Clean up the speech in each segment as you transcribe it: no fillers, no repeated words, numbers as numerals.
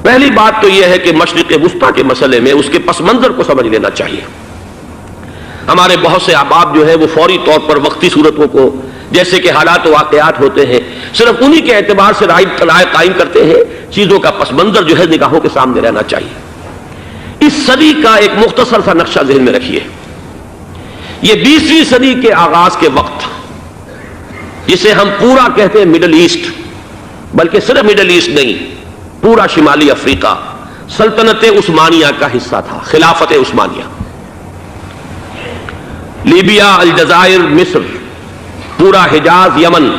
پہلی بات تو یہ ہے کہ مشرق وسطیٰ کے مسئلے میں اس کے پس منظر کو سمجھ لینا چاہیے. ہمارے بہت سے احباب جو ہے وہ فوری طور پر وقتی صورتوں کو جیسے کہ حالات و واقعات ہوتے ہیں صرف انہی کے اعتبار سے رائے قائم کرتے ہیں. چیزوں کا پس منظر جو ہے نگاہوں کے سامنے رہنا چاہیے. اس صدی کا ایک مختصر سا نقشہ ذہن میں رکھیے. یہ 20ویں صدی کے آغاز کے وقت جسے ہم پورا کہتے ہیں مڈل ایسٹ، بلکہ صرف مڈل ایسٹ نہیں، پورا شمالی افریقہ سلطنت عثمانیہ کا حصہ تھا. خلافت عثمانیہ، لیبیا، الجزائر، مصر، پورا حجاز، یمن،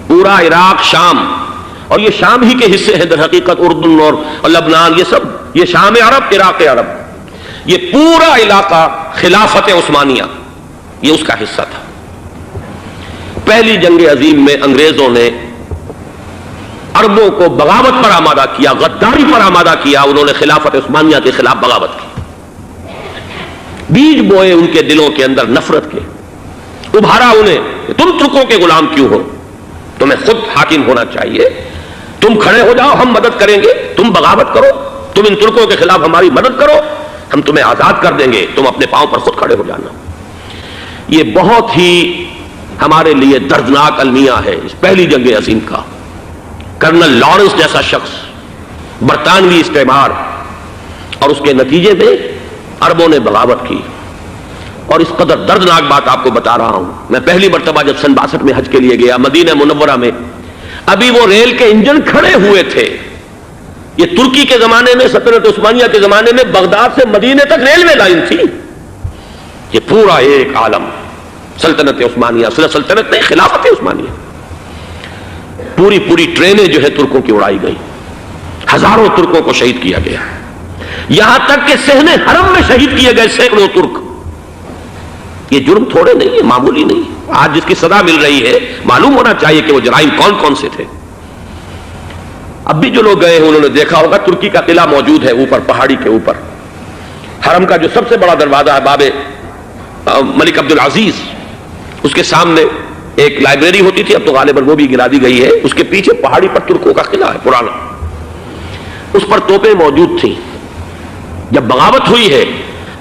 پورا عراق، شام، اور یہ شام ہی کے حصے ہیں در حقیقت اردن اور لبنان، یہ سب یہ شام عرب، عراق عرب، یہ پورا علاقہ خلافت عثمانیہ یہ اس کا حصہ تھا. پہلی جنگ عظیم میں انگریزوں نے عربوں کو بغاوت پر آمادہ کیا، غداری پر آمادہ کیا. انہوں نے خلافت عثمانیہ کے خلاف بغاوت کی، بیج بوئے ان کے دلوں کے اندر نفرت کے، ابھارا انہیں کہ تم ترکوں کے غلام کیوں ہو، تمہیں خود حاکم ہونا چاہیے، تم کھڑے ہو جاؤ، ہم مدد کریں گے، تم بغاوت کرو، تم ان ترکوں کے خلاف ہماری مدد کرو، ہم تمہیں آزاد کر دیں گے، تم اپنے پاؤں پر خود کھڑے ہو جانا. یہ بہت ہی ہمارے لیے دردناک المیہ ہے اس پہلی جنگ عظیم کا. کرنل لارنس جیسا شخص، برطانوی استعمار، اور اس کے نتیجے میں عربوں نے بغاوت کی. اور اس قدر دردناک بات آپ کو بتا رہا ہوں، میں پہلی مرتبہ جب سن 62 میں حج کے لیے گیا مدینہ منورہ میں، ابھی وہ ریل کے انجن کھڑے ہوئے تھے. یہ ترکی کے زمانے میں، سلطنت عثمانیہ کے زمانے میں بغداد سے مدینے تک ریلوے لائن تھی. یہ پورا ایک عالم سلطنت عثمانیہ، صرف سلطنت نہیں، خلافت عثمانیہ، پوری ٹرینیں جو ہے ترکوں کی اڑائی گئی، ہزاروں ترکوں کو شہید کیا گیا، یہاں تک کہ صحن حرم میں شہید کیے گئے سینکڑوں ترک. یہ جرم تھوڑے نہیں ہے، معمولی نہیں. آج جس کی سزا مل رہی ہے معلوم ہونا چاہیے کہ وہ جرائم کون کون سے تھے. اب بھی جو لوگ گئے ہیں انہوں نے دیکھا ہوگا ترکی کا قلعہ موجود ہے اوپر پہاڑی کے اوپر. حرم کا جو سب سے بڑا دروازہ ہے باب ملک عبد العزیز، اس کے سامنے ایک لائبریری ہوتی تھی، اب تو غالباً وہ بھی گرا دی گئی ہے. اس کے پیچھے پہاڑی پر ترکوں کا قلعہ ہے پرانا، اس پر توپیں موجود تھیں. جب بغاوت ہوئی ہے،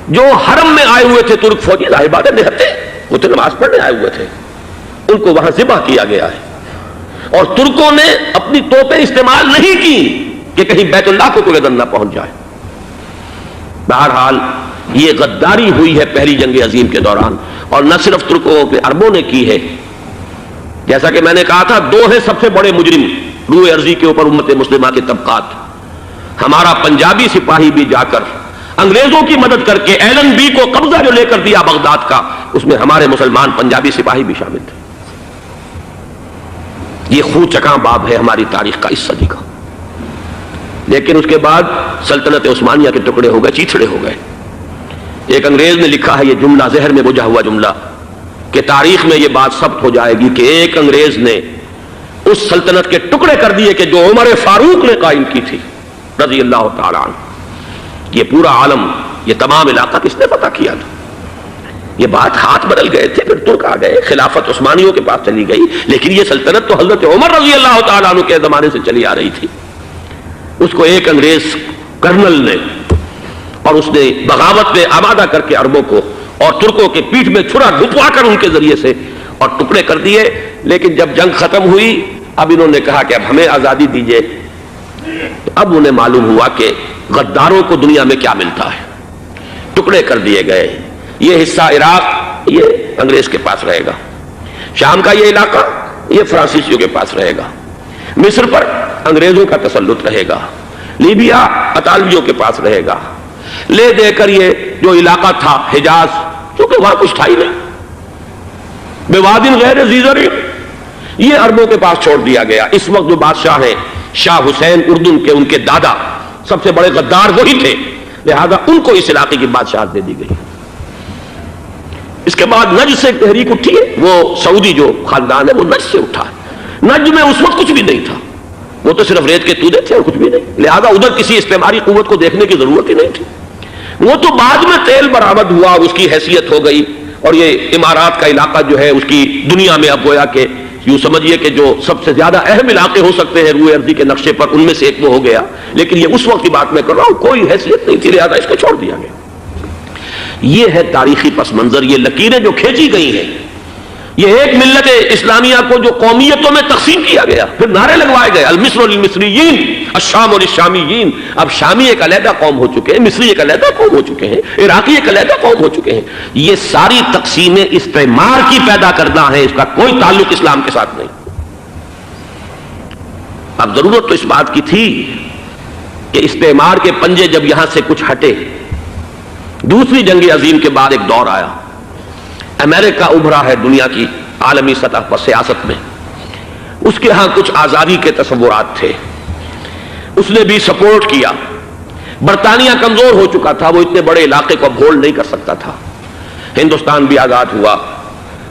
جو حرم میں آئے ہوئے تھے ترک فوجی، ظاہر بات ہے نہتے، وہ تو نماز پڑھنے آئے ہوئے تھے، ان کو وہاں ذبح کیا گیا ہے. اور ترکوں نے اپنی توپیں استعمال نہیں کی کہ کہیں بیت اللہ کو کوئی اذن نہ پہنچ جائے. بہرحال یہ غداری ہوئی ہے پہلی جنگ عظیم کے دوران، اور نہ صرف ترکوں کے، عربوں نے کی ہے. جیسا کہ میں نے کہا تھا، دو ہیں سب سے بڑے مجرم روئے ارضی کے اوپر امت مسلمہ کے طبقات. ہمارا پنجابی سپاہی بھی جا کر انگریزوں کی مدد کر کے ایلن بی کو قبضہ جو لے کر دیا بغداد کا، اس میں ہمارے مسلمان پنجابی سپاہی بھی شامل تھے. یہ خون چکاں باب ہے ہماری تاریخ کا اس صدی کا. لیکن اس کے بعد سلطنت عثمانیہ کے ٹکڑے ہو گئے، چیتھڑے ہو گئے. ایک انگریز نے لکھا ہے یہ جملہ، ذہن میں بجھا ہوا جملہ، کہ تاریخ میں یہ بات ثبت ہو جائے گی کہ ایک انگریز نے اس سلطنت کے ٹکڑے کر دیے کہ جو عمر فاروق نے قائم کی تھی رضی اللہ تعالی عنہ. یہ پورا عالم، یہ تمام علاقہ کس نے فتح کیا تھا؟ یہ بات ہاتھ بدل گئے تھے، پھر ترک آ گئے، خلافت عثمانیوں کے پاس چلی گئی، لیکن یہ سلطنت تو حضرت عمر رضی اللہ تعالیٰ عنہ کے زمانے سے چلی آ رہی تھی. اس کو ایک انگریز کرنل نے، اور اس نے بغاوت میں آمادہ کر کے عربوں کو اور ترکوں کے پیٹھ میں چھرا ڈھپوا کر ان کے ذریعے سے اور ٹکڑے کر دیے. لیکن جب جنگ ختم ہوئی، اب انہوں نے کہا کہ اب ہمیں آزادی دیجیے. اب انہیں معلوم ہوا کہ غداروں کو دنیا میں کیا ملتا ہے. ٹکڑے کر دیے گئے. یہ حصہ عراق یہ انگریز کے پاس رہے گا، شام کا یہ علاقہ یہ فرانسیسیوں کے پاس رہے گا، مصر پر انگریزوں کا تسلط رہے گا، لیبیا اطالویوں کے پاس رہے گا. لے دے کر یہ جو علاقہ تھا حجاز، کیونکہ وہاں کچھ تھا ہی نہیں، بوادن غیر ذی زرع، یہ عربوں کے پاس چھوڑ دیا گیا. اس وقت جو بادشاہ ہیں شاہ حسین اردن کے، ان کے دادا سب سے بڑے غدار وہی تھے، لہذا ان کو اس علاقے کی بادشاہت دے دی گئی. اس کے بعد نجد سے ایک تحریک اٹھی ہے، وہ سعودی جو خاندان ہے وہ نجد سے اٹھا ہے. نجد میں اس وقت کچھ بھی نہیں تھا، وہ تو صرف ریت کے تودے تھے اور کچھ بھی نہیں، لہذا ادھر کسی استعماری قوت کو دیکھنے کی ضرورت ہی نہیں تھی. وہ تو بعد میں تیل برآمد ہوا، اس کی حیثیت ہو گئی، اور یہ امارات کا علاقہ جو ہے اس کی دنیا میں اب گویا کہ یوں سمجھیے کہ جو سب سے زیادہ اہم علاقے ہو سکتے ہیں روئے ارضی کے نقشے پر، ان میں سے ایک وہ ہو گیا، لیکن یہ اس وقت کی بات میں کر رہا ہوں، کوئی حیثیت نہیں تھی، لہذا اس کو چھوڑ دیا گیا۔ یہ ہے تاریخی پس منظر، یہ لکیریں جو کھینچی گئی ہیں، یہ ایک ملت اسلامیہ کو جو قومیتوں میں تقسیم کیا گیا، پھر نعرے لگوائے گئے المصر للمصریین الشام للشامیین، اب شامی ایک علیحدہ قوم ہو چکے ہیں، مصری ایک علیحدہ قوم ہو چکے ہیں، عراقی ایک علیحدہ قوم ہو چکے ہیں۔ یہ ساری تقسیمیں استعمار کی پیدا کرنا ہے، اس کا کوئی تعلق اسلام کے ساتھ نہیں۔ اب ضرورت تو اس بات کی تھی کہ استعمار کے پنجے جب یہاں سے کچھ ہٹے، دوسری جنگ عظیم کے بعد ایک دور آیا، امریکہ ابھرا ہے دنیا کی عالمی سطح پر سیاست میں، اس کے ہاں کچھ آزادی کے تصورات تھے، اس نے بھی سپورٹ کیا۔ برطانیہ کمزور ہو چکا تھا، وہ اتنے بڑے علاقے کو ہولڈ نہیں کر سکتا تھا۔ ہندوستان بھی آزاد ہوا،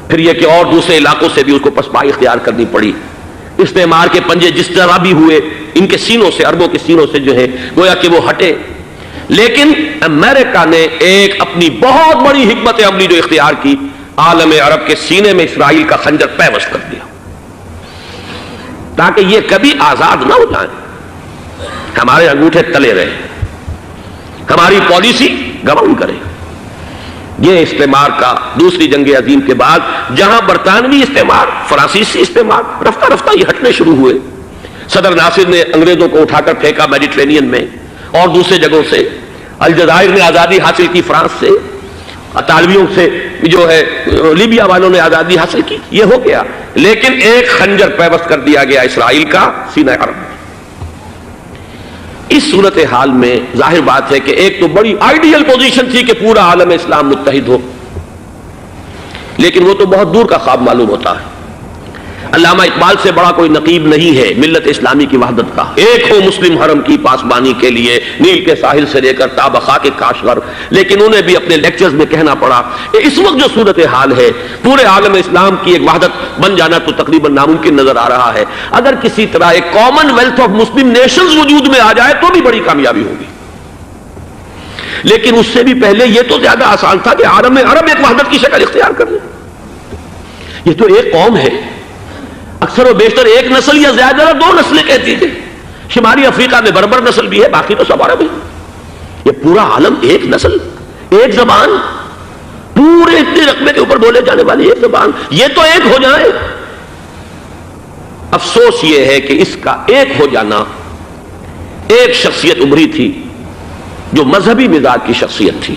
پھر یہ کہ اور دوسرے علاقوں سے بھی اس کو پسپائی اختیار کرنی پڑی۔ استعمار کے پنجے جس طرح بھی ہوئے، ان کے سینوں سے، عربوں کے سینوں سے جو ہے گویا کہ وہ ہٹے، لیکن امریکہ نے ایک اپنی بہت بڑی حکمت عملی جو اختیار کی، عالم عرب کے سینے میں اسرائیل کا خنجر پیوست کر دیا، تاکہ یہ کبھی آزاد نہ ہو جائیں، ہمارے انگوٹھے تلے رہے، ہماری پالیسی گواہی کرے۔ یہ استعمار کا دوسری جنگ عظیم کے بعد، جہاں برطانوی استعمار، فرانسیسی استعمار رفتہ رفتہ یہ ہٹنے شروع ہوئے، صدر ناصر نے انگریزوں کو اٹھا کر پھینکا میڈیٹرینین میں اور دوسرے جگہوں سے، الجزائر نے آزادی حاصل کی فرانس سے، اطالویوں سے جو ہے لیبیا والوں نے آزادی حاصل کی، یہ ہو گیا، لیکن ایک خنجر پیوست کر دیا گیا اسرائیل کا سینہ عرب میں۔ اس صورتحال میں ظاہر بات ہے کہ ایک تو بڑی آئیڈیل پوزیشن تھی کہ پورا عالم اسلام متحد ہو، لیکن وہ تو بہت دور کا خواب معلوم ہوتا ہے۔ علامہ اقبال سے بڑا کوئی نقیب نہیں ہے ملت اسلامی کی وحدت کا، ایک ہو مسلم حرم کی پاسبانی کے لیے نیل کے ساحل سے لے کر تا بخاک کاشغر، لیکن انہیں بھی اپنے لیکچرز میں کہنا پڑا کہ اس وقت جو صورتحال ہے، پورے عالم اسلام کی ایک وحدت بن جانا تو تقریباً ناممکن نظر آ رہا ہے۔ اگر کسی طرح ایک common wealth of Muslim nations وجود میں آ جائے تو بھی بڑی کامیابی ہوگی، لیکن اس سے بھی پہلے یہ تو زیادہ آسان تھا کہ عالم عرب ایک وحدت کی شکل اختیار کر لے۔ یہ تو ایک قوم ہے، اکثر و بیشتر ایک نسل یا زیادہ دو نسلیں کہتی تھی، شمالی افریقہ میں بربر نسل بھی ہے، باقی تو سب عرب ہے۔ یہ پورا عالم ایک نسل، ایک زبان، پورے اتنے رقبے کے اوپر بولے جانے والی ایک زبان، یہ تو ایک ہو جائے۔ افسوس یہ ہے کہ اس کا ایک ہو جانا، ایک شخصیت ابھری تھی جو مذہبی مزاج کی شخصیت تھی،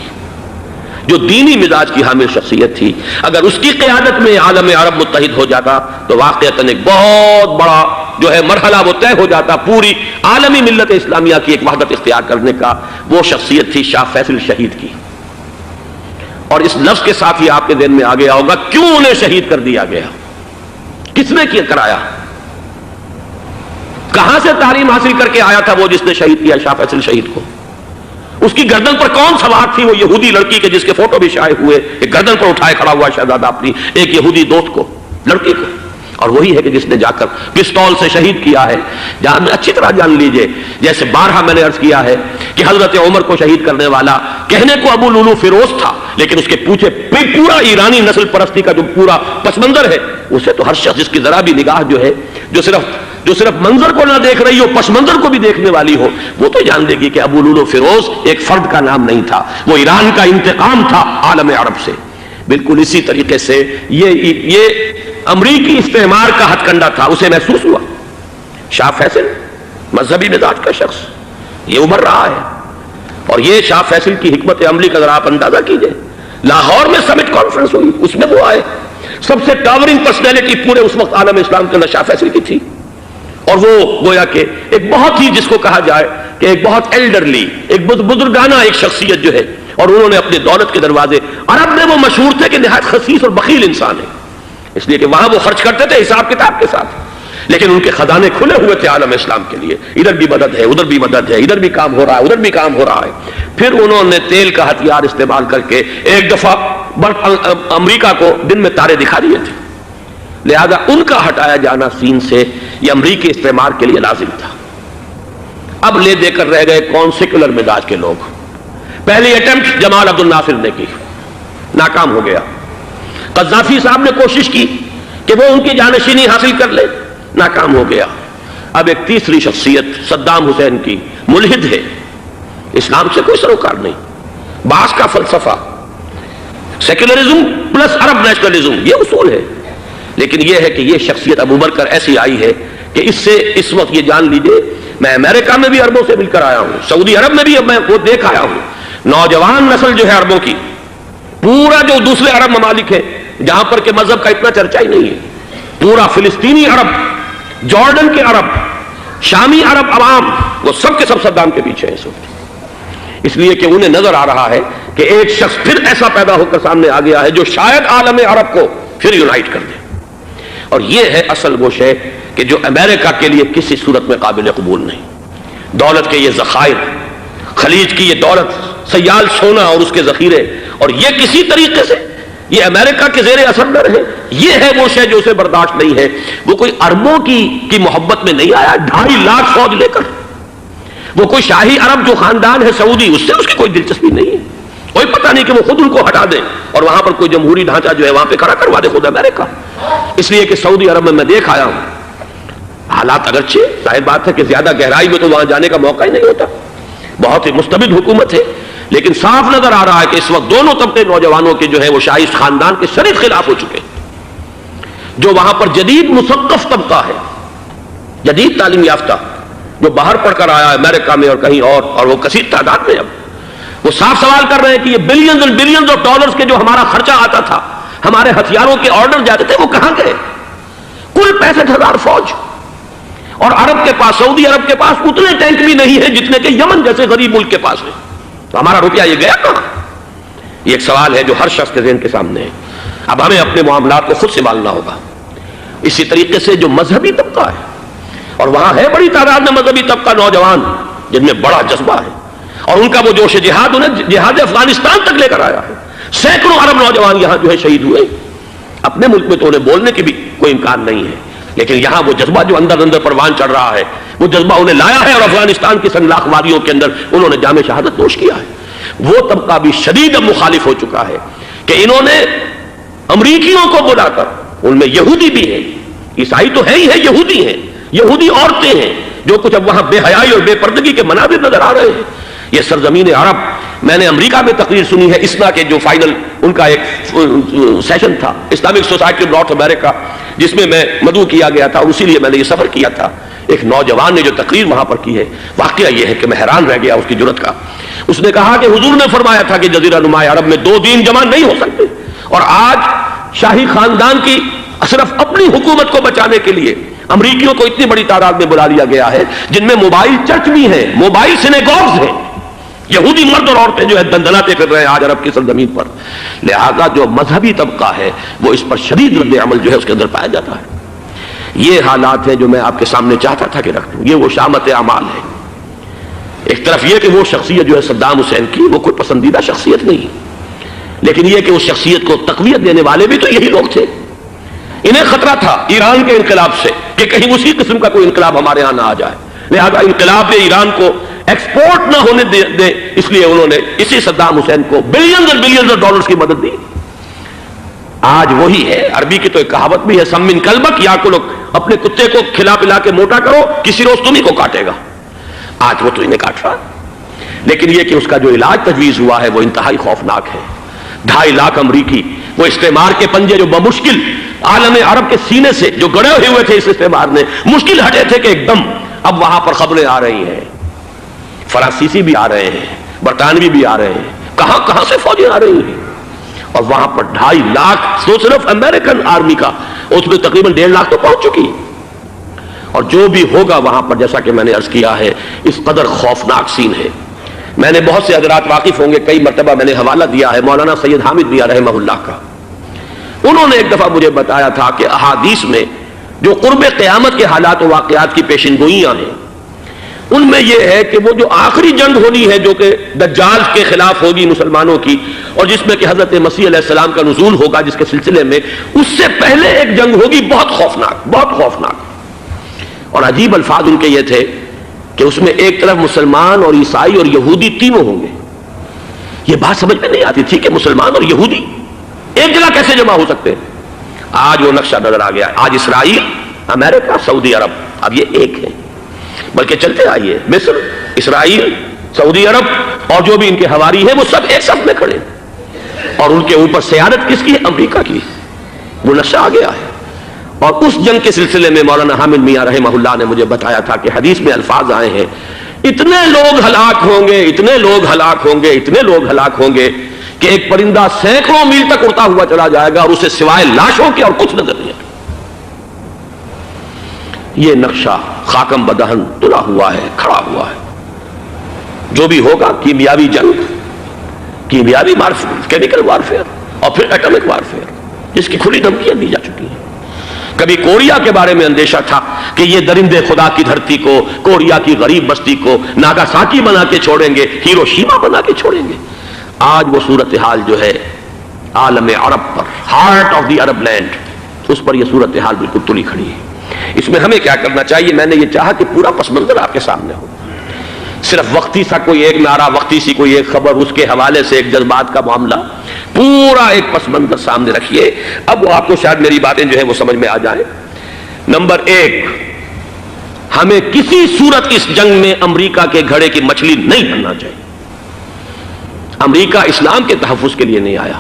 جو دینی مزاج کی حامل شخصیت تھی، اگر اس کی قیادت میں عالم عرب متحد ہو جاتا تو واقعتاً ایک بہت بڑا جو ہے مرحلہ وہ طے ہو جاتا پوری عالمی ملت اسلامیہ کی ایک وحدت اختیار کرنے کا۔ وہ شخصیت تھی شاہ فیصل شہید کی، اور اس لفظ کے ساتھ ہی آپ کے ذہن میں آ گیا ہوگا کیوں انہیں شہید کر دیا گیا، کس نے کیا کرایا، کہاں سے تعلیم حاصل کر کے آیا تھا وہ جس نے شہید کیا شاہ فیصل شہید کو، اس کی گردن پر کون سوار تھی، وہ یہودی لڑکی کے جس کے فوٹو بھی شائع ہوئے، ایک گردن پر اٹھائے کھڑا ہوا شہزادہ اپنی ایک یہودی دوست کو، لڑکی کو، اور وہی ہے کہ جس نے جا کر پستول سے شہید کیا ہے۔ جان اچھی طرح جان لیجئے، جیسے بارہا میں نے عرض کیا ہے کہ حضرت عمر کو شہید کرنے والا کہنے کو ابو لولو فیروز تھا، لیکن اس کے پیچھے پورا ایرانی نسل پرستی کا جو پورا پس منظر ہے، اسے تو ہر شخص جس کی ذرا بھی نگاہ جو ہے جو صرف منظر کو نہ دیکھ رہی ہو، پس منظر کو بھی دیکھنے والی ہو، وہ تو جان دے گی کہ ابو لولو فیروز ایک فرد کا نام نہیں تھا، وہ ایران کا انتقام تھا عالم عرب سے۔ بالکل اسی طریقے سے یہ امریکی استعمار کا ہتھ کنڈا تھا، اسے محسوس ہوا۔ شاہ فیصل مذہبی مزاج کا شخص یہ ابھر رہا ہے، اور یہ شاہ فیصل کی حکمت عملی کا ذرا آپ اندازہ کیجئے۔ لاہور میں سمٹ کانفرنس ہوئی، اس میں وہ آئے، سب سے ٹاورنگ پرسنالٹی پورے اس وقت عالم اسلام کے اندر شاہ فیصل کی تھی، اور وہ گویا کہ ایک بہت ہی جس کو کہا جائے کہ ایک بہت ایلڈرلی، ایک بزرگانہ ایک شخصیت جو ہے، اور انہوں نے اپنے دولت کے دروازے، عرب میں وہ مشہور تھے کہ نہایت خسیس اور بخیل انسان ہے، اس لیے کہ وہاں وہ خرچ کرتے تھے حساب کتاب کے ساتھ، لیکن ان کے خزانے کھلے ہوئے تھے عالم اسلام کے لیے، ادھر بھی مدد ہے، ادھر بھی مدد ہے، ادھر بھی کام ہو رہا ہے، ادھر بھی کام ہو رہا ہے۔ پھر انہوں نے تیل کا ہتھیار استعمال کر کے ایک دفعہ امریکہ کو دن میں تارے دکھا دیے تھے، لہذا ان کا ہٹایا جانا سین سے یہ امریکی استعمار کے لیے لازم تھا۔ اب لے دے کر رہ گئے کون؟ سیکولر مزاج کے لوگ۔ پہلی اٹیمپٹ جمال عبد الناصر نے کی، ناکام ہو گیا۔ قذافی صاحب نے کوشش کی کہ وہ ان کی جانشینی حاصل کر لے، ناکام ہو گیا۔ اب ایک تیسری شخصیت صدام حسین کی، ملحد ہے، اسلام سے کوئی سروکار نہیں، باس کا فلسفہ، سیکولرزم پلس عرب نیشنلزم، یہ اصول ہے۔ لیکن یہ ہے کہ یہ شخصیت ابو بکر ایسی آئی ہے کہ اس سے اس وقت یہ جان لیجئے، میں امریکہ میں بھی عربوں سے مل کر آیا ہوں، سعودی عرب میں بھی اب میں وہ دیکھ آیا ہوں، نوجوان نسل جو ہے عربوں کی، پورا جو دوسرے عرب ممالک ہیں جہاں پر کہ مذہب کا اتنا چرچا ہی نہیں ہے، پورا فلسطینی عرب، جارڈن کے عرب، شامی عرب عوام، وہ سب کے سب صدام کے پیچھے ہیں اس وقت، اس لیے کہ انہیں نظر آ رہا ہے کہ ایک شخص پھر ایسا پیدا ہو کر سامنے آ گیا ہے جو شاید عالم عرب کو پھر یونائٹ کر دے۔ اور یہ ہے اصل وہ شے کہ جو امریکہ کے لیے کسی صورت میں قابل قبول نہیں۔ دولت کے یہ ذخائر، خلیج کی یہ دولت، سیال سونا اور اس کے ذخیرے، اور یہ کسی طریقے سے یہ امریکہ کے زیر اثر نہ رہے، یہ ہے وہ شے جو اسے برداشت نہیں ہے۔ وہ کوئی عربوں کی محبت میں نہیں آیا 2.5 لاکھ فوج لے کر، وہ کوئی شاہی عرب جو خاندان ہے سعودی، اس سے اس کی کوئی دلچسپی نہیں ہے، کوئی پتہ نہیں کہ وہ خود ان کو ہٹا دیں اور وہاں پر کوئی جمہوری ڈھانچہ جو ہے وہاں پہ کھڑا کروا دے خود امریکہ۔ اس لیے کہ سعودی عرب میں دیکھ آیا ہوں، حالات اگرچہ ظاہر بات ہے کہ زیادہ گہرائی میں تو وہاں جانے کا موقع ہی نہیں ہوتا، بہت ہی مستبد حکومت ہے، لیکن صاف نظر آ رہا ہے کہ اس وقت دونوں طبقے نوجوانوں کے جو ہے وہ شاہی خاندان کے شدید خلاف ہو چکے ہیں۔ جو وہاں پر جدید مثقف طبقہ ہے، جدید تعلیم یافتہ، جو باہر پڑھ کر آیا ہے امریکہ میں اور کہیں اور وہ کثیر تعداد میں، اب وہ صاف سوال کر رہے ہیں کہ یہ بلینز اور بلینز آف ڈالرز کے جو ہمارا خرچہ آتا تھا، ہمارے ہتھیاروں کے آرڈر جاتے تھے، وہ کہاں گئے؟ کل 65,000 فوج، اور عرب کے پاس، سعودی عرب کے پاس اتنے ٹینک بھی نہیں ہیں جتنے کہ یمن جیسے غریب ملک کے پاس ہے، تو ہمارا روپیہ یہ گیا کہاں؟ یہ ایک سوال ہے جو ہر شخص کے ذہن کے سامنے ہے۔ اب ہمیں اپنے معاملات کو خود سنبھالنا ہوگا۔ اسی طریقے سے جو مذہبی طبقہ ہے، اور وہاں ہے بڑی تعداد میں مذہبی طبقہ نوجوان جن میں بڑا جذبہ ہے، اور ان کا وہ جوش جہاد انہیں جہاد افغانستان تک لے کر آیا ہے۔ سینکڑوں عرب نوجوان یہاں جو ہے شہید ہوئے، اپنے ملک میں تو انہیں بولنے کی بھی کوئی امکان نہیں ہے، لیکن یہاں وہ جذبہ جو اندر اندر پروان چڑھ رہا ہے، وہ جذبہ انہیں لایا ہے، اور افغانستان کی سنلاخ وادیوں کے اندر انہوں نے جام شہادت نوش کیا ہے۔ وہ طبقہ بھی شدید اب مخالف ہو چکا ہے کہ انہوں نے امریکیوں کو بلا کر، ان میں یہودی بھی ہیں، عیسائی تو ہے ہی ہے، یہودی ہیں، یہودی عورتیں ہیں، جو کچھ اب وہاں بے حیائی اور بے پردگی کے مناظر نظر آ رہے ہیں۔ یہ سرزمین عرب، میں نے امریکہ میں تقریر سنی ہے اسنا کے جو فائنل ان کا ایک سیشن تھا، اسلامک سوسائٹی آف نارتھ امریکہ، جس میں میں مدعو کیا گیا تھا، اسی لیے میں نے یہ سفر کیا تھا۔ ایک نوجوان نے جو تقریر وہاں پر کی ہے، واقعہ یہ ہے کہ میں حیران رہ گیا اس کی جرأت کا۔ اس نے کہا کہ حضور نے فرمایا تھا کہ جزیرہ نما عرب میں 2 دین جمع نہیں ہو سکتے، اور آج شاہی خاندان کی صرف اپنی حکومت کو بچانے کے لیے امریکیوں کو اتنی بڑی تعداد میں بلا لیا گیا ہے، جن میں موبائل چرچ بھی ہیں، موبائل سینیگوگز ہیں، یہودی مرد اور عورتیں جو ہے دندناتے پھر رہے ہیں آج عرب کی سرزمین پر۔ لہذا جو مذہبی طبقہ ہے وہ اس پر شدید رد عمل جو ہے اس کے اندر پایا جاتا ہے۔ یہ حالات ہیں جو میں آپ کے سامنے چاہتا تھا کہ رکھ دوں۔ یہ وہ شامت اعمال ہے۔ ایک طرف یہ کہ وہ شخصیت جو ہے صدام حسین کی، وہ کوئی پسندیدہ شخصیت نہیں، لیکن یہ کہ اس شخصیت کو تقویت دینے والے بھی تو یہی لوگ تھے۔ انہیں خطرہ تھا ایران کے انقلاب سے کہ کہیں اسی قسم کا کوئی انقلاب ہمارے ہاں نہ آ جائے، لہذا انقلاب ایران کو ایکسپورٹ نہ ہونے دے، اس لیے انہوں نے اسی صدام حسین کو بلینز اور بلینز آف ڈالرز کی مدد دی۔ آج وہی ہے، عربی کی تو ایک کہاوت بھی ہے، سمن کلبک، یا کو لوگ اپنے کتے کو کھلا پلا کے موٹا کرو، کسی روز تمہیں کو کاٹے گا۔ آج وہ تو انہیں کاٹ رہا، لیکن یہ کہ اس کا جو علاج تجویز ہوا ہے وہ انتہائی خوفناک ہے۔ 2.5 لاکھ امریکی، وہ استعمار کے پنجے جو بمشکل عالم عرب کے سینے سے جو گڑے ہوئے تھے اس استعمار نے، مشکل ہٹے تھے کہ ایک دم اب وہاں پر خبریں آ رہی ہیں، فرانسیسی بھی آ رہے ہیں، برطانوی بھی آ رہے ہیں، کہاں کہاں سے فوجیں آ رہی ہیں، اور وہاں پر 2.5 لاکھ تو صرف امریکن آرمی کا، اس میں تقریباً 1.5 لاکھ تو پہنچ چکی، اور جو بھی ہوگا وہاں پر جیسا کہ میں نے عرض کیا ہے اس قدر خوفناک سین ہے۔ میں نے بہت سے حضرات واقف ہوں گے، کئی مرتبہ میں نے حوالہ دیا ہے مولانا سید حامد میاں رحمہ اللہ کا۔ انہوں نے ایک دفعہ مجھے بتایا تھا کہ احادیث میں جو قرب قیامت کے حالات و واقعات کی پیشن گوئیاں ہیں، ان میں یہ ہے کہ وہ جو آخری جنگ ہونی ہے جو کہ دجال کے خلاف ہوگی مسلمانوں کی، اور جس میں کہ حضرت مسیح علیہ السلام کا نزول ہوگا، جس کے سلسلے میں اس سے پہلے ایک جنگ ہوگی بہت خوفناک، بہت خوفناک۔ اور عجیب الفاظ ان کے یہ تھے کہ اس میں ایک طرف مسلمان اور عیسائی اور یہودی تینوں ہوں گے۔ یہ بات سمجھ میں نہیں آتی تھی کہ مسلمان اور یہودی ایک جگہ کیسے جمع ہو سکتے ہیں۔ آج وہ نقشہ نظر آ گیا. آج اسرائیل، امریکہ، سعودی عرب اب یہ ایک ہے. بلکہ چلتے آئیے، مصر، اسرائیل، سعودی عرب اور جو بھی ان کے حواری ہیں وہ سب ایک صف میں کھڑے ہیں. اور ان کے اوپر سیادت کس کی ہے؟ امریکہ کی. وہ نقشہ آ گیا ہے. اور اس جنگ کے سلسلے میں مولانا حامد میاں رحمہ اللہ نے مجھے بتایا تھا کہ حدیث میں الفاظ آئے ہیں، اتنے لوگ ہلاک ہوں گے، اتنے لوگ ہلاک ہوں گے، اتنے لوگ ہلاک ہوں گے کہ ایک پرندہ سینکڑوں میل تک اڑتا ہوا چلا جائے گا اور اسے سوائے لاشوں کے اور کچھ نظر نہیں آئے. یہ نقشہ خاکم بدہن تلا ہوا ہے، کھڑا ہوا ہے. جو بھی ہوگا کیمیاوی جنگ، کیمیاوی وارفیئر، کیمیکل وارفیئر اور پھر ایٹمک وارفیئر، جس کی کھلی دھمکیاں دی جا چکی ہیں. کبھی کوریا کے بارے میں اندیشہ تھا کہ یہ درندے خدا کی دھرتی کو، کوریا کی غریب بستی کو ناگاساکی بنا کے چھوڑیں گے، ہیروشیما بنا کے چھوڑیں گے. آج وہ صورتحال جو ہے عالم عرب پر، heart of the Arab land, اس پر یہ صورتحال بالکل تلی کھڑی ہے. اس میں ہمیں کیا کرنا چاہیے؟ میں نے یہ چاہا کہ پورا پس منظر آپ کے سامنے ہو. صرف وقتی سا کوئی ایک نعرہ، وقتی سی کوئی ایک خبر، اس کے حوالے سے ایک جذبات کا معاملہ، پورا ایک پس منظر سامنے رکھیے. اب وہ آپ کو شاید میری باتیں جو ہیں وہ سمجھ میں آ جائیں. نمبر ایک، ہمیں کسی صورت اس جنگ میں امریکہ کے گھڑے کی مچھلی نہیں بننا چاہیے. امریکہ اسلام کے تحفظ کے لیے نہیں آیا،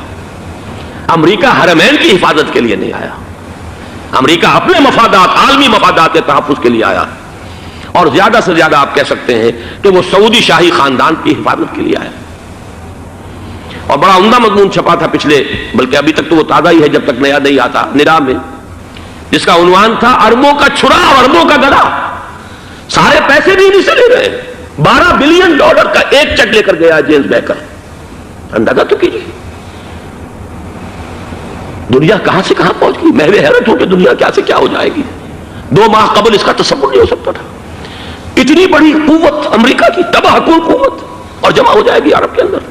امریکہ حرمین کی حفاظت کے لیے نہیں آیا، امریکہ اپنے مفادات، عالمی مفادات کے تحفظ کے لیے آیا. اور زیادہ سے زیادہ آپ کہہ سکتے ہیں کہ وہ سعودی شاہی خاندان کی حفاظت کے لیے آیا. اور بڑا عمدہ مضمون چھپا تھا پچھلے، بلکہ ابھی تک تو وہ تازہ ہی ہے جب تک نیا نہیں آتا، نرا میں، جس کا عنوان تھا اربوں کا چھڑا اور اربوں کا گدا. سارے پیسے بھی انہیں سے لے رہے ہیں. $12 بلین کا ایک چیک لے کر گیا جیمز بیکر. اندازہ تو کیجیے دنیا کہاں سے کہاں پہنچ گئی. میں حیرت ہوں کہ دنیا کیا سے کیا ہو جائے گی. 2 ماہ قبل اس کا تصور نہیں ہو سکتا تھا. اتنی بڑی قوت امریکہ کی، تباہ کن قوت، اور جمع ہو جائے گی عرب کے اندر.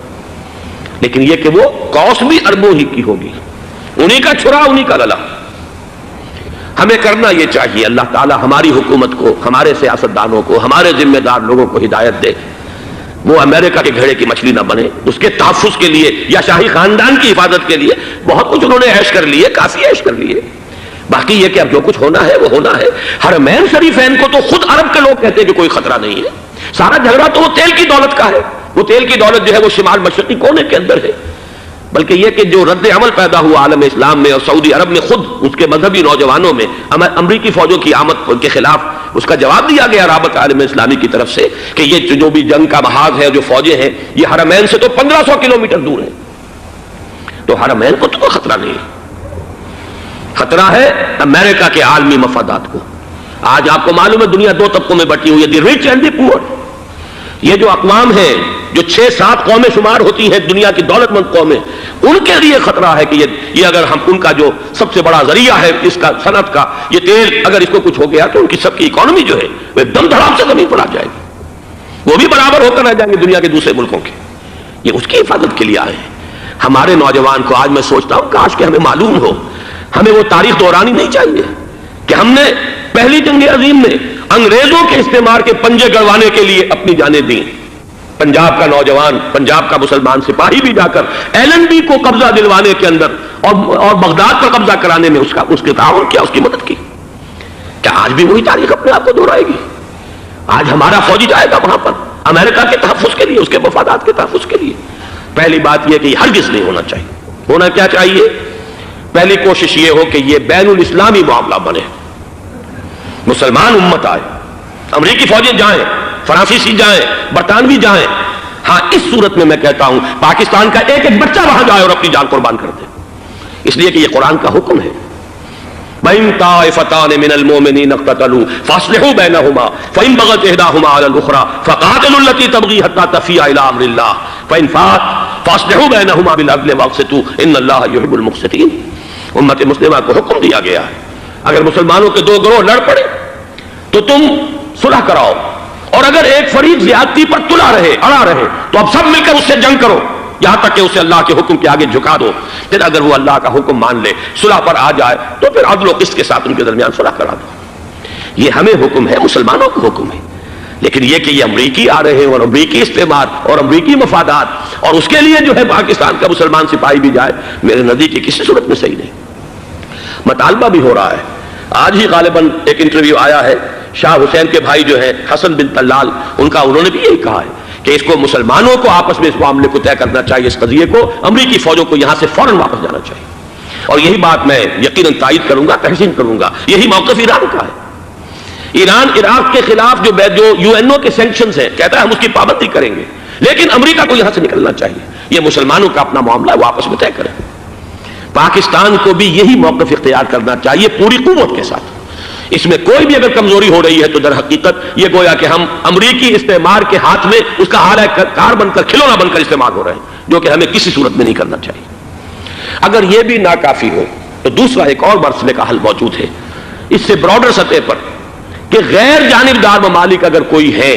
لیکن یہ کہ وہ کاسٹ بھی اربوں ہی کی ہوگی، انہی کا چھرا، انہی کا للا. ہمیں کرنا یہ چاہیے، اللہ تعالی ہماری حکومت کو، ہمارے سیاستدانوں کو، ہمارے ذمہ دار لوگوں کو ہدایت دے، وہ امریکہ کے گھڑے کی مچھلی نہ بنے. اس کے تحفظ کے لیے یا شاہی خاندان کی حفاظت کے لیے بہت کچھ انہوں نے عیش کر لیے، کافی عیش کر لیے. باقی یہ کہ اب جو کچھ ہونا ہے وہ ہونا ہے. حرمین شریفین کو تو خود عرب کے لوگ کہتے ہیں کہ کوئی خطرہ نہیں ہے. سارا جھگڑا تو وہ تیل کی دولت کا ہے. وہ تیل کی دولت جو ہے وہ شمال مشرقی کونے کے اندر ہے. بلکہ یہ کہ جو رد عمل پیدا ہوا عالم اسلام میں اور سعودی عرب میں، خود اس کے مذہبی نوجوانوں میں امریکی فوجوں کی آمد کے خلاف اس کا جواب دیا گیا رابطہ عالم اسلامی کی طرف سے کہ یہ جو بھی جنگ کا محاذ ہے، جو فوجیں ہیں، یہ حرمین سے تو 1500 کلومیٹر دور ہیں. تو حرمین کو تو کوئی خطرہ نہیں ہے. خطرہ ہے امریکہ کے عالمی مفادات کو. آج آپ کو معلوم ہے دنیا 2 طبقوں میں بٹی ہوئی ہے، دی ریچ اینڈ دی پور. یہ جو اقوام ہیں، جو 6-7 قومیں شمار ہوتی ہیں دنیا کی دولت مند قومیں، ان کے لیے خطرہ ہے کہ یہ اگر ہم ان کا جو سب سے بڑا ذریعہ ہے اس کا صنعت کا، یہ تیل، اگر اس کو کچھ ہو گیا تو ان کی سب کی اکانومی جو ہے وہ ایک دم دھڑام سے زمین پر آ جائے گی. وہ بھی برابر ہو کر رہ جائیں گے دنیا کے دوسرے ملکوں کے. یہ اس کی حفاظت کے لیے آئے ہیں. ہمارے نوجوان کو آج میں سوچتا ہوں کاش کہ ہمیں معلوم ہو، ہمیں وہ تاریخ دہرانی نہیں چاہیے کہ ہم نے پہلی جنگ عظیم میں انگریزوں کے استعمار کے پنجے گڑوانے کے لیے اپنی جانیں دیں. پنجاب کا نوجوان، پنجاب کا مسلمان سپاہی بھی جا کر ایلن بی کو قبضہ دلوانے کے اندر اور بغداد پر قبضہ کرانے میں اس کے تعاون کیا، اس کی مدد کی. کیا آج بھی وہی تاریخ اپنے آپ کو دہرائے گی؟ آج ہمارا فوجی جائے گا وہاں پر امریکہ کے تحفظ کے لیے، اس کے مفادات کے تحفظ کے لیے. پہلی بات یہ کہ یہ ہرگز نہیں ہونا چاہیے. ہونا کیا چاہیے؟ پہلی کوشش یہ ہو کہ یہ بین الاسلامی معاملہ بنے، مسلمان امت آئے، امریکی فوجیں جائیں، فرانسیسی جائیں، برطانوی جائیں. ہاں اس صورت میں میں کہتا ہوں پاکستان کا ایک ایک بچہ وہاں جائے اور اپنی جان قربان کر دے، اس لیے کہ یہ قرآن کا حکم ہے. وَإِن طَائِفَتَانِ مِنَ الْمُؤْمِنِينَ اقْتَتَلُوا فَأَصْلِحُوا بَيْنَهُمَا فَإِن بَغَتْ إِحْدَاهُمَا عَلَى الْأُخْرَى فَقَاتِلُوا الَّتِي تَبْغِي حَتَّى تَفِيءَ إِلَى أَمْرِ اللَّهِ فَإِن فَاءَتْ فَأَصْلِحُوا بَيْنَهُمَا بِالْعَدْلِ وَأَقْسِطُوا إِنَّ اللَّهَ يُحِبُّ الْمُقْسِطِينَ. امت مسلمہ کو حکم دیا گیا ہے اگر مسلمانوں کے 2 گروہ لڑ پڑے تو تم صلح کراؤ، اور اگر ایک فریق زیادتی پر تلا رہے، اڑا رہے، تو اب سب مل کر اس سے جنگ کرو یہاں تک کہ اسے اللہ کے حکم کے آگے جھکا دو. پھر اگر وہ اللہ کا حکم مان لے، صلح پر آ جائے، تو پھر عدل و قسط کے ساتھ ان کے درمیان صلح کرا دو. یہ ہمیں حکم ہے، مسلمانوں کو حکم ہے. لیکن یہ کہ یہ امریکی آ رہے ہیں اور امریکی استعمار اور امریکی مفادات اور اس کے لیے جو ہے پاکستان کا مسلمان سپاہی بھی جائے، میرے نزدیک کی کسی صورت میں صحیح نہیں. مطالبہ بھی ہو رہا ہے. آج ہی غالباً ایک انٹرویو آیا ہے شاہ حسین کے بھائی جو ہیں حسن بن طلال، انہوں نے بھی یہی کہا ہے کہ اس کو مسلمانوں کو آپس میں اس معاملے کو طے کرنا چاہیے، اس قضیے کو امریکی فوجوں کو یہاں سے فوراً واپس جانا چاہیے. اور یہی بات میں یقیناً تائید کروں گا، تحسین کروں گا. یہی موقف ایران کا ہے. ایران عراق کے خلاف جو یو این او کے سینکشنز ہیں کہتا ہے ہم اس کی پابندی کریں گے، لیکن امریکہ کو یہاں سے نکلنا چاہیے. یہ مسلمانوں کا اپنا معاملہ ہے، وہ آپس میں طے کریں. پاکستان کو بھی یہی موقف اختیار کرنا چاہیے پوری قوت کے ساتھ. اس میں کوئی بھی اگر کمزوری ہو رہی ہے تو در حقیقت یہ گویا کہ ہم امریکی استعمار کے ہاتھ میں اس کا اعلی کار بن کر، کھلونا بن کر استعمال ہو رہے ہیں، جو کہ ہمیں کسی صورت میں نہیں کرنا چاہیے. اگر یہ بھی ناکافی ہو تو دوسرا ایک اور مسئلے کا حل موجود ہے اس سے براڈر سطح پر، کہ غیر جانبدار ممالک اگر کوئی ہے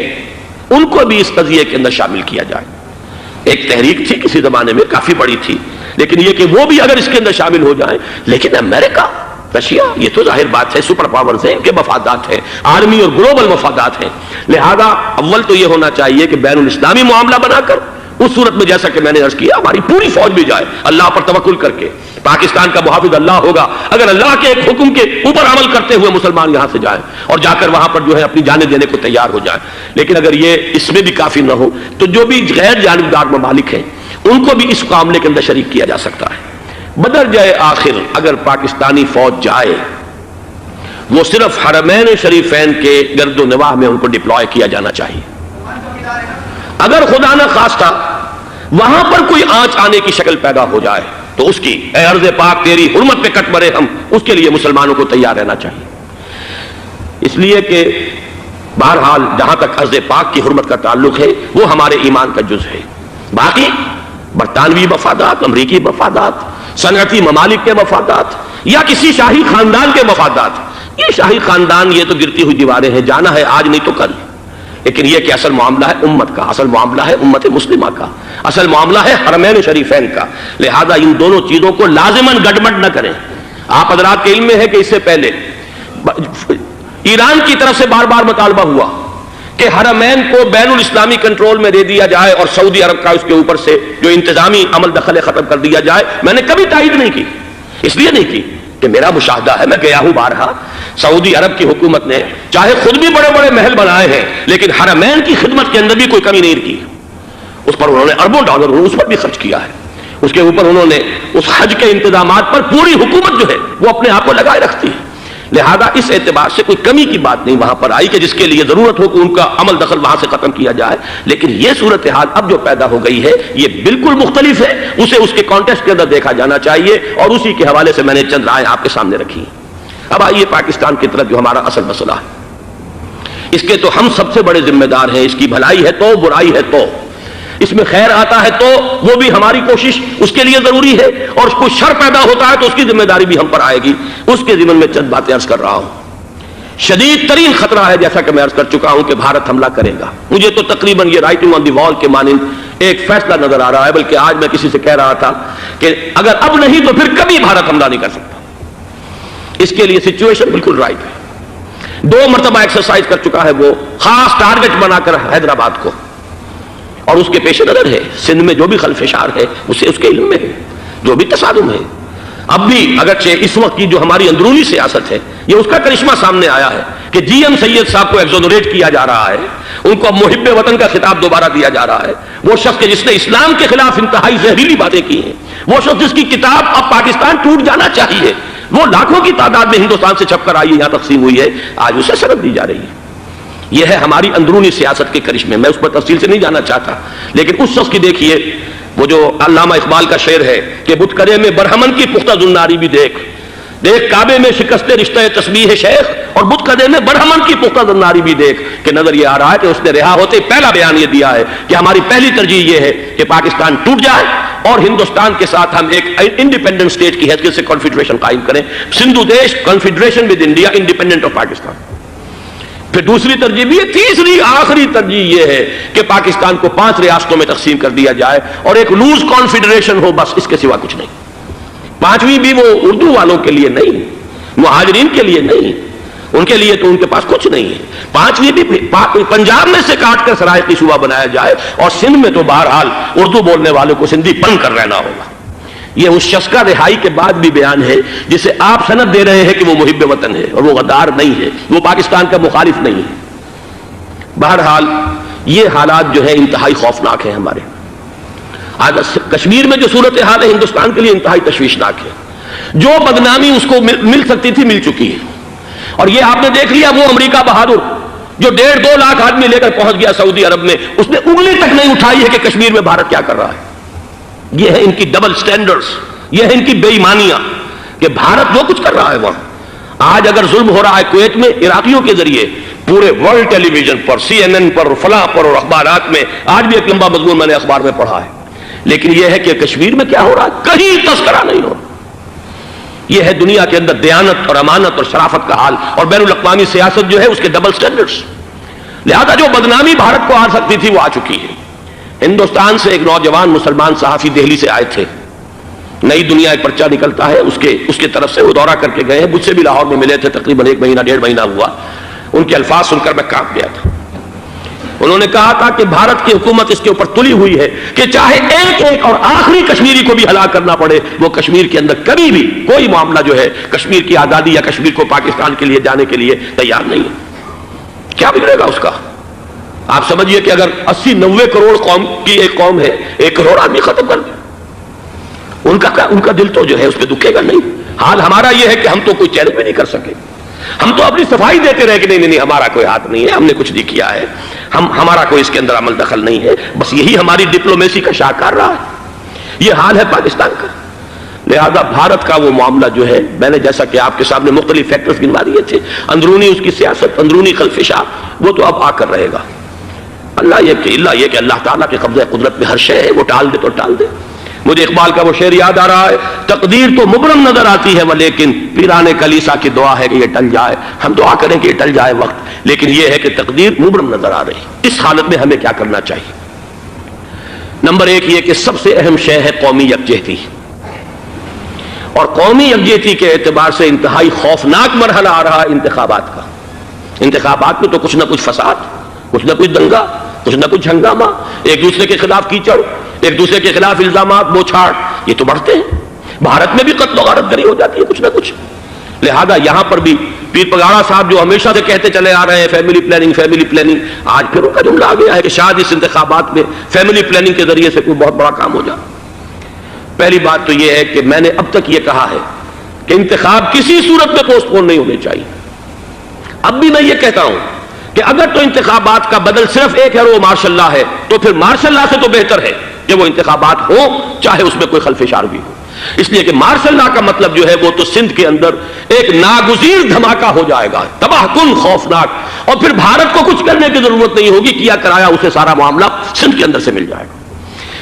ان کو بھی اس قضیے کے اندر شامل کیا جائے. ایک تحریک تھی کسی زمانے میں، کافی بڑی تھی، لیکن یہ کہ وہ بھی اگر اس کے اندر شامل ہو جائیں. لیکن امریکہ، رشیا، یہ تو ظاہر بات ہے سپر پاورز ہیں، ان کے مفادات ہیں، عالمی اور گلوبل مفادات ہیں. لہذا اول تو یہ ہونا چاہیے کہ بین الاسلامی معاملہ بنا کر، اس صورت میں جیسا کہ میں نے عرض کیا ہماری پوری فوج بھی جائے اللہ پر توکل کر کے. پاکستان کا محافظ اللہ ہوگا. اگر اللہ کے ایک حکم کے اوپر عمل کرتے ہوئے مسلمان یہاں سے جائیں اور جا کر وہاں پر جو ہے اپنی جانیں دینے کو تیار ہو جائیں. لیکن اگر یہ اس میں بھی کافی نہ ہو تو جو بھی غیر جانبدار ممالک ہیں ان کو بھی اس معاملے کے اندر شریک کیا جا سکتا ہے. بدرجہ آخر اگر پاکستانی فوج جائے وہ صرف حرمین شریفین کے گرد و نواح میں ان کو ڈپلوائے کیا جانا چاہیے. اگر خدا نہ خواستہ وہاں پر کوئی آنچ آنے کی شکل پیدا ہو جائے تو اس کی اے ارض پاک تیری حرمت پہ کٹ مرے ہم، اس کے لیے مسلمانوں کو تیار رہنا چاہیے. اس لیے کہ بہرحال جہاں تک ارض پاک کی حرمت کا تعلق ہے وہ ہمارے ایمان کا جز ہے. باقی برطانوی مفادات، امریکی مفادات، صنعتی ممالک کے مفادات یا کسی شاہی خاندان کے مفادات، یہ شاہی خاندان یہ تو گرتی ہوئی دیواریں ہیں، جانا ہے آج نہیں تو کل. لیکن یہ کہ اصل معاملہ ہے امت کا، اصل معاملہ ہے امت مسلمہ کا، اصل معاملہ ہے حرمین شریفین کا. لہذا ان دونوں چیزوں کو لازماً گڑبڑ نہ کریں. آپ حضرات کے علم میں ہے کہ اس سے پہلے ایران کی طرف سے بار بار مطالبہ ہوا کہ حرمین کو بین الاسلامی کنٹرول میں دے دیا جائے اور سعودی عرب کا اس کے اوپر سے جو انتظامی عمل دخل ختم کر دیا جائے. میں نے کبھی تائید نہیں کی، اس لیے نہیں کی کہ میرا مشاہدہ ہے، میں گیا ہوں بارہا، سعودی عرب کی حکومت نے چاہے خود بھی بڑے بڑے محل بنائے ہیں لیکن حرمین کی خدمت کے اندر بھی کوئی کمی نہیں کی. اس پر انہوں نے اربوں ڈالر اس پر بھی خرچ کیا ہے. اس کے اوپر انہوں نے اس حج کے انتظامات پر پوری حکومت جو ہے وہ اپنے آپ کو لگائے رکھتی ہے. لہذا اس اعتبار سے کوئی کمی کی بات نہیں وہاں پر آئی کہ جس کے لیے ضرورت ہو کہ ان کا عمل دخل وہاں سے ختم کیا جائے. لیکن یہ صورتحال اب جو پیدا ہو گئی ہے یہ بالکل مختلف ہے، اسے اس کے کانٹیکسٹ کے اندر دیکھا جانا چاہیے اور اسی کے حوالے سے میں نے چند رائے آپ کے سامنے رکھی. اب آئیے پاکستان کی طرف جو ہمارا اصل مسئلہ ہے، اس کے تو ہم سب سے بڑے ذمہ دار ہیں. اس کی بھلائی ہے تو، برائی ہے تو، اس میں خیر آتا ہے تو وہ بھی ہماری کوشش اس کے لیے ضروری ہے، اور کوئی شر پیدا ہوتا ہے تو اس کی ذمہ داری بھی ہم پر آئے گی. اس کے ضمن میں چند باتیں عرض کر رہا ہوں. شدید ترین خطرہ ہے جیسا کہ میں عرض کر چکا ہوں کہ بھارت حملہ کرے گا. مجھے تو تقریباً یہ رائٹنگ آن دی وال کے مانند ایک فیصلہ نظر آ رہا ہے، بلکہ آج میں کسی سے کہہ رہا تھا کہ اگر اب نہیں تو پھر کبھی بھارت حملہ نہیں کر سکتا. اس کے لیے سچویشن بالکل رائٹ ہے. 2 مرتبہ ایکسرسائز کر چکا ہے وہ، خاص ٹارگٹ بنا کر حیدرآباد کو، اور اس کے پیش نظر ہے سندھ میں جو بھی خلفشار ہے اسے اس کے علم میں ہے، جو بھی تصادم ہے. اب بھی اگرچہ اس وقت کی جو ہماری اندرونی سیاست ہے یہ اس کا کرشمہ سامنے آیا ہے کہ جی ایم سید صاحب کو ایگزونریٹ کیا جا رہا ہے، ان کو محب وطن کا خطاب دوبارہ دیا جا رہا ہے. وہ شخص جس نے اسلام کے خلاف انتہائی زہریلی باتیں کی ہیں، وہ شخص جس کی کتاب اب پاکستان ٹوٹ جانا چاہیے، وہ لاکھوں کی تعداد میں ہندوستان سے چھپ کر آئی ہے، یہاں تقسیم ہوئی ہے، آج اسے سند دی جا رہی ہے. یہ ہے ہماری اندرونی سیاست کے کرشمے. میں اس پر تفصیل سے نہیں جانا چاہتا، لیکن اس شخص کی دیکھیے وہ جو علامہ اقبال کا شعر ہے کہ بتکرے میں برہمن کی پختہ زناری بھی دیکھ، دیکھ کعبے میں شکست رشتہ تسبیح شیخ، اور بتکرے میں برہمن کی پختہ زناری بھی دیکھ. کہ نظر یہ آ رہا ہے کہ اس نے رہا ہوتے پہلا بیان یہ دیا ہے کہ ہماری پہلی ترجیح یہ ہے کہ پاکستان ٹوٹ جائے اور ہندوستان کے ساتھ ہم ایک انڈیپینڈنٹ اسٹیٹ کی حیثیت سے کنفیڈریشن قائم کریں. سندھو دیش confederation with India independent of Pakistan. پھر دوسری ترجیح بھی ہے. تیسری آخری ترجیح یہ ہے کہ پاکستان کو 5 ریاستوں میں تقسیم کر دیا جائے اور ایک لوز کانفیڈریشن ہو، بس اس کے سوا کچھ نہیں. 5ویں بھی وہ اردو والوں کے لیے نہیں، مہاجرین کے لیے نہیں، ان کے لیے تو ان کے پاس کچھ نہیں ہے. 5ویں بھی پنجاب میں سے کاٹ کر سرائیکی صوبہ بنایا جائے اور سندھ میں تو بہرحال اردو بولنے والوں کو سندھی پن کر رہنا ہوگا. یہ اس شخص کا رہائی کے بعد بھی بیان ہے جسے آپ سند دے رہے ہیں کہ وہ محب وطن ہے اور وہ غدار نہیں ہے، وہ پاکستان کا مخالف نہیں ہے۔ بہرحال یہ حالات جو ہے انتہائی خوفناک ہیں ہمارے۔ آج کشمیر میں جو صورتحال ہے ہندوستان کے لیے انتہائی تشویشناک ہے۔ جو بدنامی اس کو مل سکتی تھی مل چکی ہے، اور یہ آپ نے دیکھ لیا وہ امریکہ بہادر جو 1.5-2 لاکھ آدمی لے کر پہنچ گیا سعودی عرب میں، اس نے انگلی تک نہیں اٹھائی ہے کہ کشمیر میں بھارت کیا کر رہا ہے۔ یہ ہے ان کی ڈبل سٹینڈرڈز، یہ ہے ان کی بے ایمانیاں کہ بھارت جو کچھ کر رہا ہے وہاں۔ آج اگر ظلم ہو رہا ہے کویت میں عراقیوں کے ذریعے، پورے ورلڈ ٹیلی ویژن پر، CNN پر، فلاں پر اور اخبارات میں، آج بھی ایک لمبا مضمون میں نے اخبار میں پڑھا ہے، لیکن یہ ہے کہ کشمیر میں کیا ہو رہا ہے کہیں تذکرہ نہیں ہو رہا۔ یہ ہے دنیا کے اندر دیانت اور امانت اور شرافت کا حال، اور بین الاقوامی سیاست جو ہے اس کے ڈبل سٹینڈرڈز۔ لہذا جو بدنامی بھارت کو آ سکتی تھی وہ آ چکی ہے۔ ہندوستان سے ایک نوجوان مسلمان صحافی دہلی سے آئے تھے، نئی دنیا ایک پرچہ نکلتا ہے اس کے طرف سے وہ دورہ کر کے گئے ہیں، مجھ سے بھی لاہور میں ملے تھے، تقریباً 1-1.5 مہینہ ہوا۔ ان کے الفاظ سن کر میں کانپ گیا تھا۔ انہوں نے کہا تھا کہ بھارت کی حکومت اس کے اوپر تلی ہوئی ہے کہ چاہے ایک اور آخری کشمیری کو بھی ہلاک کرنا پڑے، وہ کشمیر کے اندر کبھی بھی کوئی معاملہ جو ہے کشمیر کی آزادی یا کشمیر کو پاکستان کے لیے جانے کے لیے تیار نہیں ہے۔ کیا بگڑے گا اس کا؟ آپ سمجھیے کہ اگر 80-90 کروڑ قوم کی ایک قوم ہے، 1 کروڑ آدمی ختم کر دیں، ان کا دل تو جو ہے اس پہ دکھے گا نہیں۔ حال ہمارا یہ ہے کہ ہم تو کوئی چیلنج بھی نہیں کر سکے، ہم تو اپنی صفائی دیتے رہے کہ نہیں ہمارا کوئی ہاتھ نہیں ہے، ہم نے کچھ نہیں کیا ہے، ہمارا کوئی اس کے اندر عمل دخل نہیں ہے۔ بس یہی ہماری ڈپلومیسی کا شاہکار رہا ہے، یہ حال ہے پاکستان کا۔ لہذا بھارت کا وہ معاملہ جو ہے، میں نے جیسا کہ آپ کے سامنے مختلف فیکٹرز گنوا دیے تھے، اندرونی اس کی سیاست، اندرونی خلفشاں، وہ تو اب آ کر رہے گا۔ اللہ یہ کہ اللہ تعالیٰ کے قبضہ قدرت میں ہر شے ہے، وہ ٹال دے تو ٹال دے۔ مجھے اقبال کا وہ شعر یاد آ رہا ہے، تقدیر تو مبرم نظر آتی ہے لیکن پیران کلیسا کی دعا ہے کہ یہ ٹل جائے۔ ہم دعا کریں کہ یہ ٹل جائے وقت، لیکن یہ ہے کہ تقدیر مبرم نظر آ رہی۔ اس حالت میں ہمیں کیا کرنا چاہیے؟ نمبر 1 یہ کہ سب سے اہم شے ہے قومی یکجہتی، اور قومی یکجہتی کے اعتبار سے انتہائی خوفناک مرحلہ آ رہا ہے انتخابات کا۔ انتخابات میں تو کچھ نہ کچھ فساد، کچھ نہ کچھ دنگا، کچھ نہ کچھ ہنگامہ، ایک دوسرے کے خلاف کیچڑ، ایک دوسرے کے خلاف الزامات، بوچھاڑ، یہ تو بڑھتے ہیں۔ بھارت میں بھی قتل و غارت گری ہو جاتی ہے کچھ نہ کچھ۔ لہذا یہاں پر بھی پیر پگاڑا صاحب جو ہمیشہ سے کہتے چلے آ رہے ہیں فیملی پلاننگ، آج پھر ان کا جملہ آ گیا ہے کہ شاید اس انتخابات میں فیملی پلاننگ کے ذریعے سے کوئی بہت بڑا کام ہو جائے۔ پہلی بات تو یہ ہے کہ میں نے اب تک یہ کہا ہے کہ انتخاب کسی صورت میں پوسٹ پون نہیں ہونے چاہیے۔ اب بھی میں یہ کہتا ہوں کہ اگر تو انتخابات کا بدل صرف ایک ہے اور وہ مارشل لا ہے، تو پھر مارشل لا سے تو بہتر ہے کہ وہ انتخابات ہو چاہے اس میں کوئی خلفشار بھی ہو، اس لیے کہ مارشل لا کا مطلب جو ہے وہ تو سندھ کے اندر ایک ناگزیر دھماکہ ہو جائے گا، تباہ کن، خوفناک، اور پھر بھارت کو کچھ کرنے کی ضرورت نہیں ہوگی، کیا کرایا اسے سارا معاملہ سندھ کے اندر سے مل جائے گا۔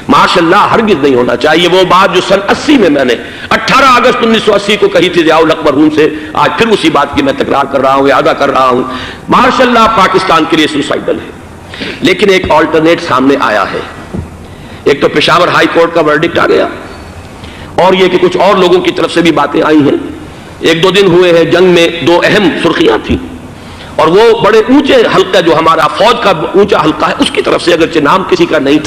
ماشاء اللہ ہرگز نہیں ہونا چاہیے۔ وہ بات جو سن 80 میں نے 18 اگست 1980 کو کہی تھی ضیاء الحق مرحوم سے، آج پھر اسی بات کی میں تکرار کر رہا ہوں، اعادہ کر رہا ہوں۔ ماشاء اللہ پاکستان کے لیے سوسائڈل ہے، لیکن ایک آلٹرنیٹ سامنے آیا ہے۔ ایک تو پشاور ہائی کورٹ کا ورڈکٹ آ گیا، اور یہ کہ کچھ اور لوگوں کی طرف سے بھی باتیں آئی ہیں۔ 1-2 دن ہوئے ہیں، جنگ میں 2 اہم سرخیاں تھیں، اور وہ بڑے اونچے حلقہ جو ہمارا فوج کا اونچا حلقہ ہے اس کی طرف سے، اگرچہ نام کسی کا نہیں تھا،